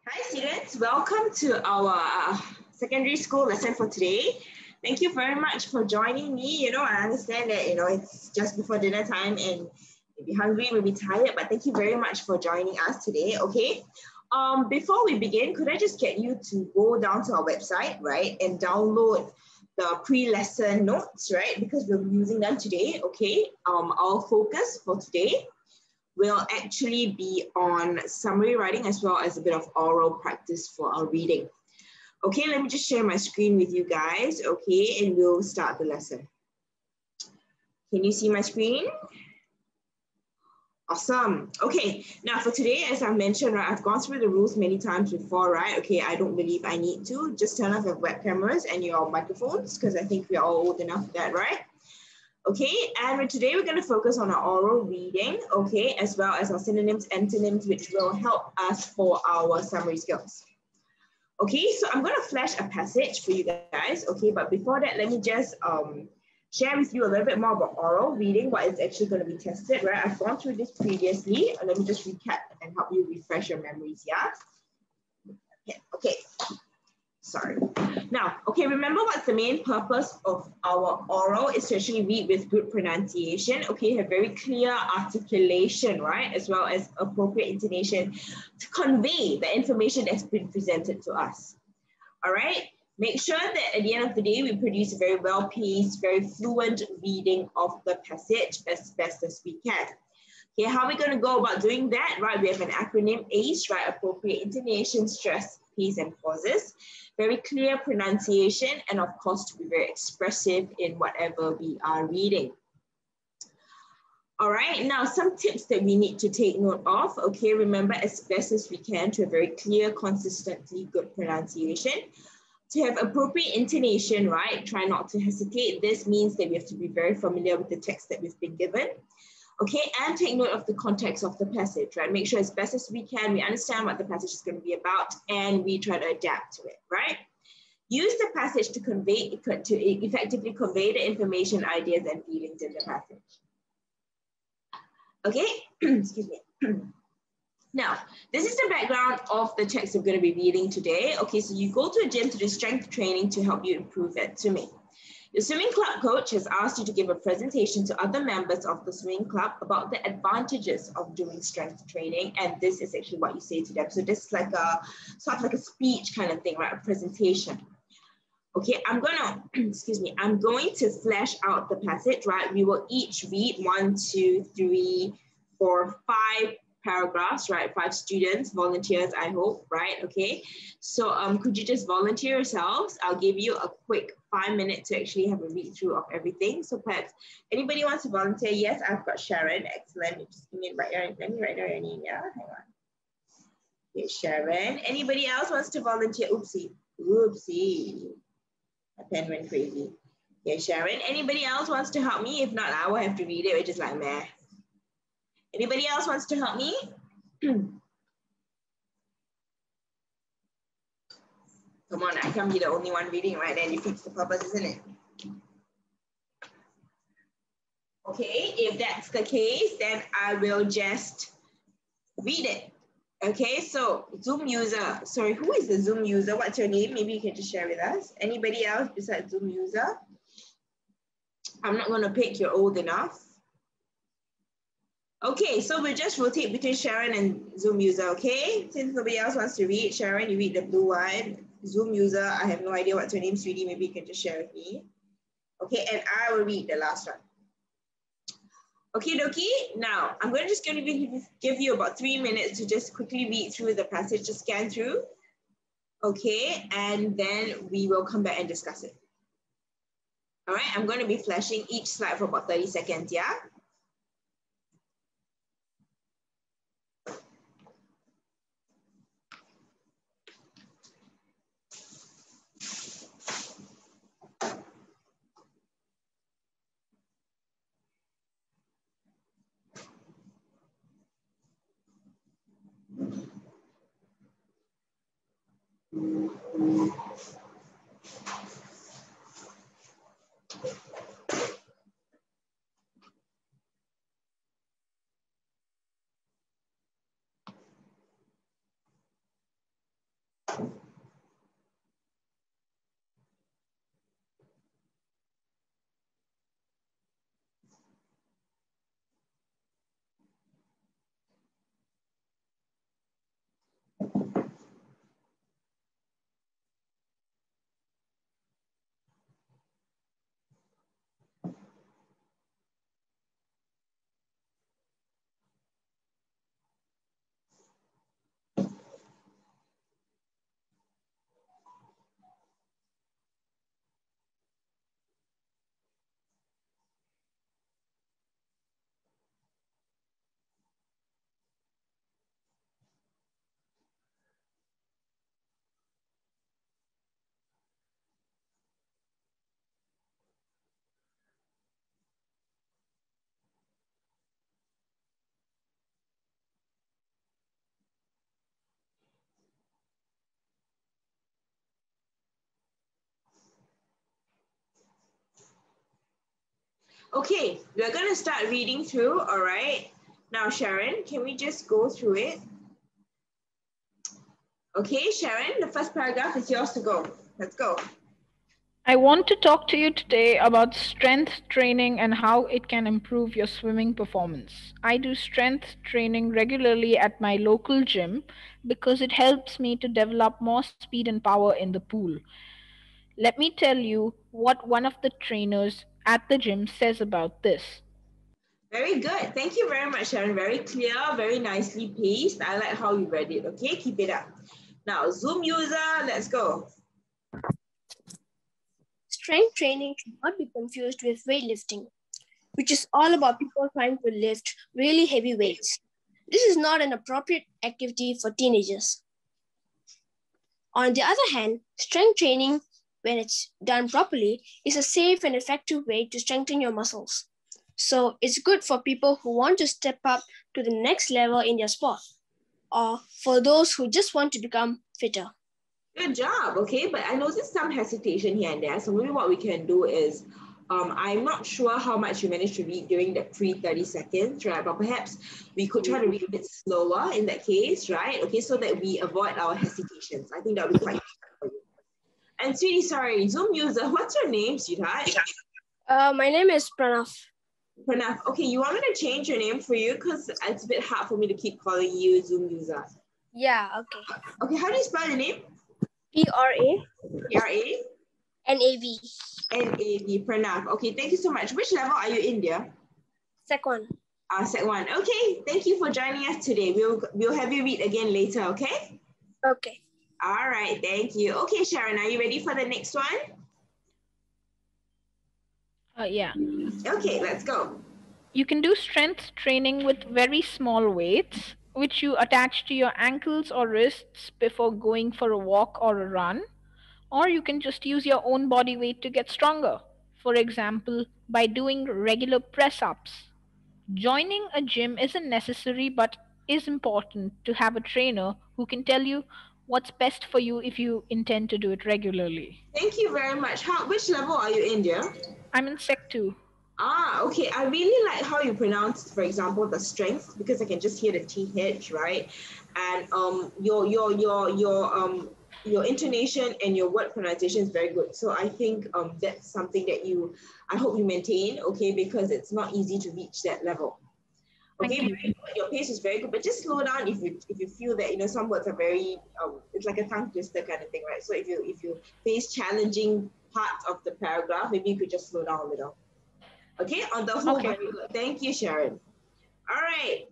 Hi students, welcome to our secondary school lesson for today. Thank you very much for joining me. I understand that, it's just before dinner time and maybe hungry, maybe tired, but thank you very much for joining us today, okay? Before we begin, could I just get you to go down to our website, right, and download the pre-lesson notes, right, because we're using them today, okay? Our focus for today will actually be on summary writing as well as a bit of oral practice for our reading. Okay, let me just share my screen with you guys, okay, and we'll start the lesson. Can you see my screen? Awesome. Okay, now for today, as I mentioned, right, I've gone through the rules many times before, right? Okay, I don't believe I need to. Just turn off your web cameras and your microphones because I think we're all old enough for that, right? Okay, and today we're going to focus on our oral reading, okay, as well as our synonyms, antonyms, which will help us for our summary skills. Okay, so I'm going to flash a passage for you guys, okay, but before that, let me just share with you a little bit more about oral reading, what is actually going to be tested, right? I've gone through this previously. Let me just recap and help you refresh your memories, yeah? Okay. Sorry. Now, okay, remember what's the main purpose of our oral is to actually read with good pronunciation, okay, have very clear articulation, right, as well as appropriate intonation to convey the information that's been presented to us, all right? Make sure that at the end of the day, we produce a very well-paced, very fluent reading of the passage as best as we can. Okay, how are we going to go about doing that, right? We have an acronym ACE, right, appropriate intonation, stress, pace, and pauses. Very clear pronunciation, and of course, to be very expressive in whatever we are reading. All right, now some tips that we need to take note of. Okay, remember as best as we can to have very clear, consistently good pronunciation. To have appropriate intonation, right? Try not to hesitate. This means that we have to be very familiar with the text that we've been given. Okay, and take note of the context of the passage, right? Make sure as best as we can, we understand what the passage is going to be about and we try to adapt to it, right? Use the passage to effectively convey the information, ideas, and feelings in the passage. Okay, excuse me. Now, this is the background of the text we're going to be reading today. Okay, so you go to a gym to do strength training to help you improve at swimming. The swimming club coach has asked you to give a presentation to other members of the swimming club about the advantages of doing strength training. And this is actually what you say to them. So this is like a sort of like a speech kind of thing, right? A presentation. Okay, I'm going to flash out the passage, right? We will each read 1, 2, 3, 4, 5 paragraphs, right? 5 students, volunteers, I hope, right? Okay, so could you just volunteer yourselves? I'll give you a quick 5 minutes to actually have a read through of everything. So perhaps anybody wants to volunteer? Yes, I've got Sharon. Excellent. Just give me let me write down your name. Yeah, hang on. Okay, Sharon. Anybody else wants to volunteer? Oopsie. My pen went crazy. Okay, Sharon. Anybody else wants to help me? If not, I will have to read it, which is like meh. Anybody else wants to help me? Come on, I can't be the only one reading, right? Then defeats the purpose, isn't it? Okay, if that's the case, then I will just read it. Okay, so Zoom user. Sorry, who is the Zoom user? What's your name? Maybe you can just share with us. Anybody else besides Zoom user? I'm not going to pick, you're old enough. Okay, so we'll just rotate between Sharon and Zoom user, okay? Since nobody else wants to read, Sharon, you read the blue one. Zoom user, I have no idea what's your name, sweetie. Maybe you can just share with me. Okay, and I will read the last one. Okay, dokie. Now, I'm going to give you about 3 minutes to just quickly read through the passage, just scan through. Okay, and then we will come back and discuss it. All right, I'm going to be flashing each slide for about 30 seconds, yeah? Okay, we're going to start reading through, all right? Now, Sharon, can we just go through it? Okay, Sharon, the first paragraph is yours to go. Let's go. I want to talk to you today about strength training and how it can improve your swimming performance. I do strength training regularly at my local gym because it helps me to develop more speed and power in the pool. Let me tell you what one of the trainers at the gym says about this. Very good. Thank you very much, Sharon. Very clear, very nicely paced. I like how you read it. Okay, keep it up. Now, Zoom user, let's go. Strength training should not be confused with weightlifting, which is all about people trying to lift really heavy weights. This is not an appropriate activity for teenagers. On the other hand, strength training, when it's done properly, is a safe and effective way to strengthen your muscles. So it's good for people who want to step up to the next level in their sport, or for those who just want to become fitter. Good job. Okay, but I noticed some hesitation here and there. So maybe what we can do is, I'm not sure how much you managed to read during the pre 30 seconds, right? But perhaps we could try to read a bit slower in that case, right? Okay, so that we avoid our hesitations. I think that would be quite useful for you. And sweetie, sorry, Zoom user, what's your name, sweetheart? My name is Pranav. Pranav. Okay, you want me to change your name for you because it's a bit hard for me to keep calling you Zoom user. Yeah, okay. Okay, how do you spell your name? P-R-A. P-R-A? N-A-V. N-A-V, Pranav. Okay, thank you so much. Which level are you in, dear? Sec 1. Sec 1. Okay, thank you for joining us today. We'll have you read again later, okay? Okay. All right, thank you. Okay, Sharon, are you ready for the next one? Yeah. Okay, let's go. You can do strength training with very small weights, which you attach to your ankles or wrists before going for a walk or a run. Or you can just use your own body weight to get stronger. For example, by doing regular press ups. Joining a gym isn't necessary but is important to have a trainer who can tell you what's best for you if you intend to do it regularly. Thank you very much. Which level are you in, dear? I'm in Sec 2. Okay. I really like how you pronounce, for example, the strength because I can just hear the TH, right? And your intonation and your word pronunciation is very good. So I think that's something that I hope you maintain, okay, because it's not easy to reach that level. Okay, Thank you. very good. Your pace is very good, but just slow down if you feel that some words are very it's like a tongue twister kind of thing, right? So if you face challenging parts of the paragraph, maybe you could just slow down a little. Okay, on the whole, Okay. very good. Thank you, Sharon. All right.